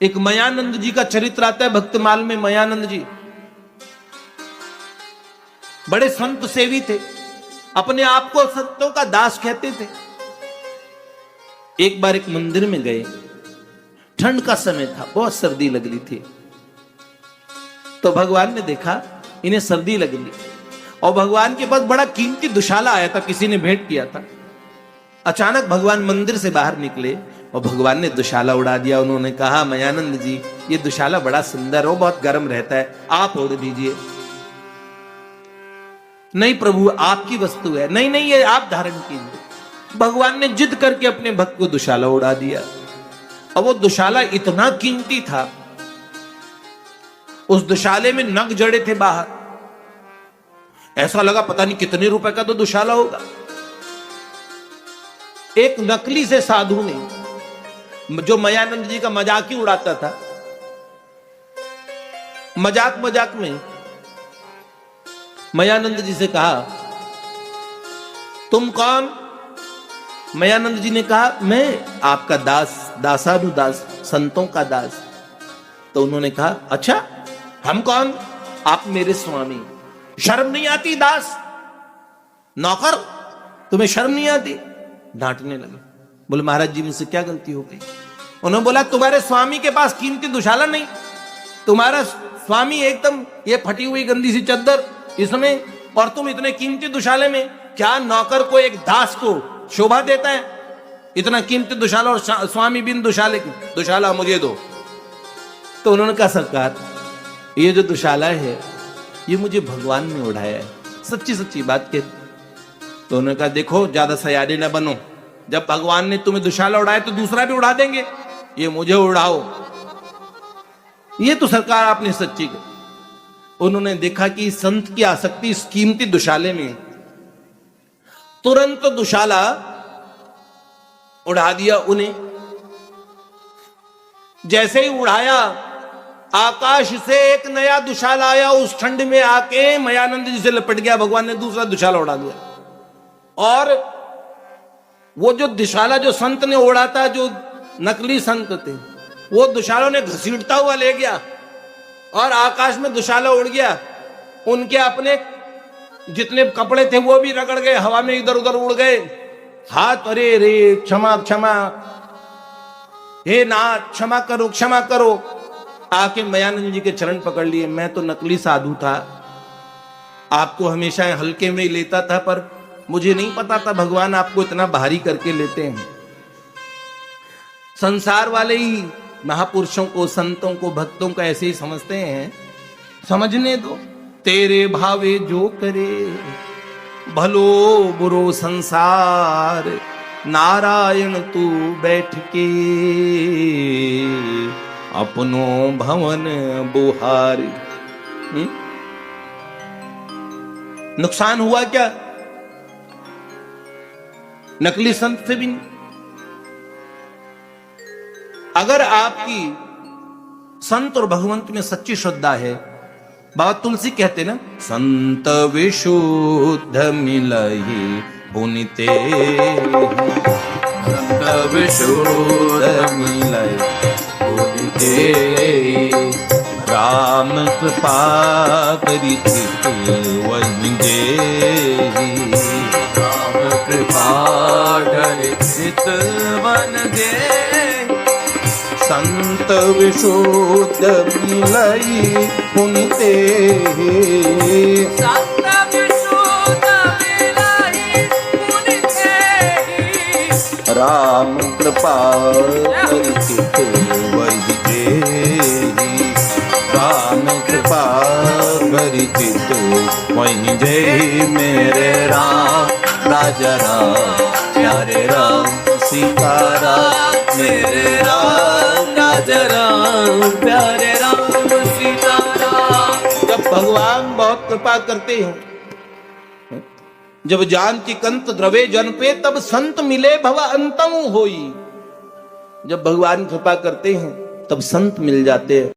एक मयानंद जी का चरित्र आता है भक्तमाल में। मयानंद जी बड़े संत सेवी थे, अपने आप को संतों का दास कहते थे। एक बार एक मंदिर में गए, ठंड का समय था, बहुत सर्दी लग रही थी। तो भगवान ने देखा इन्हें सर्दी लग रही, और भगवान के पास बड़ा कीमती दुशाला आया था, किसी ने भेंट किया था। अचानक भगवान मंदिर से बाहर निकले और भगवान ने दुशाला उड़ा दिया। उन्होंने कहा, मयानंद जी ये दुशाला बड़ा सुंदर हो, बहुत गर्म रहता है, आप ओढ़ दीजिए। नहीं प्रभु, आपकी वस्तु है। नहीं नहीं, ये आप धारण कीजिए। भगवान ने जिद करके अपने भक्त को दुशाला उड़ा दिया। और वो दुशाला इतना कीमती था, उस दुशाले में नग जड़े थे बाहर। ऐसा लगा पता नहीं कितने रुपए का तो दुशाला होगा। एक नकली से साधु ने, जो मयानंद जी का मजाक ही उड़ाता था, मजाक मजाक में मयानंद जी से कहा, तुम कौन? मयानंद जी ने कहा, मैं आपका दास, दासानुदास, संतों का दास। तो उन्होंने कहा, अच्छा हम कौन? आप मेरे स्वामी। शर्म नहीं आती दास, नौकर, तुम्हें शर्म नहीं आती? डांटने लगे। बोले महाराज जी मुझसे क्या गलती हो गई? उन्होंने बोला, तुम्हारे स्वामी के पास कीमती दुशाला नहीं, तुम्हारा स्वामी एकदम ये फटी हुई गंदी सी चद्दर इसमें, और तुम इतने कीमती दुशाले में। क्या नौकर को, एक दास को शोभा देता है इतना कीमती दुशाला, और स्वामी बिन दुशाले की? दुशाला मुझे दो। तो उन्होंने कहा, सरकार ये जो दुशाला है ये मुझे भगवान ने उड़ाया है, सच्ची सच्ची बात कह। तो उन्होंने कहा, देखो ज्यादा सयारी ना बनो, जब भगवान ने तुम्हें दुशाला उड़ाया तो दूसरा भी उड़ा देंगे, ये मुझे उड़ाओ। ये तो सरकार आपने सच्ची कही। उन्होंने देखा कि संत की आसक्ति इस कीमती दुशाले में, तुरंत दुशाला उड़ा दिया उन्हें। जैसे ही उड़ाया, आकाश से एक नया दुशाला आया, उस ठंड में आके मयानंद जी से लपट गया। भगवान ने दूसरा दुशाला उड़ा दिया, और वो जो दुशाला जो संत ने उड़ा था, जो नकली संत थे, वो दुशालों ने घसीटता हुआ ले गया और आकाश में दुशाला उड़ गया। उनके अपने जितने कपड़े थे वो भी रगड़ गए, हवा में इधर उधर उड़ गए। हाथ, अरे रे क्षमा क्षमा, हे नाथ क्षमा करो क्षमा करो। आके मयानंद जी के चरण पकड़ लिए। मैं तो नकली साधु था, आपको हमेशा हल्के में ही लेता था, पर मुझे नहीं पता था भगवान आपको इतना भारी करके लेते हैं। संसार वाले ही महापुरुषों को, संतों को, भक्तों को ऐसे ही समझते हैं। समझने दो, तेरे भावे जो करे, भलो बुरो संसार, नारायण तू बैठ के अपनो भवन बुहार। नुकसान हुआ क्या? नकली संत से भी नहीं। अगर आपकी संत और भगवंत में सच्ची श्रद्धा है, बाबा तुलसी कहते ना, संत विशुद्ध मिलहि पुनिते, संत विशुद्ध मिलहि पुनिते, राम कृपा करि चित वही जेहि, राम कृपा करि चित वन जेहि, संत विशुद्ध मिलहि पुनिते, संत विशुद्ध मिलहि पुनिते, राम कृपा करि चित वही जेहि, राम कृपा करि चित वही जेहि। मेरे राम राजा राम, प्यारे राम सीता राम, मेरे राम राजा राम, प्यारे राम सीता राम। जब भगवान बहुत कृपा करते हैं, जब जानकी कंत द्रवे जन पे, तब संत मिले भव अंतम होई। जब भगवान कृपा करते हैं तब संत मिल जाते हैं।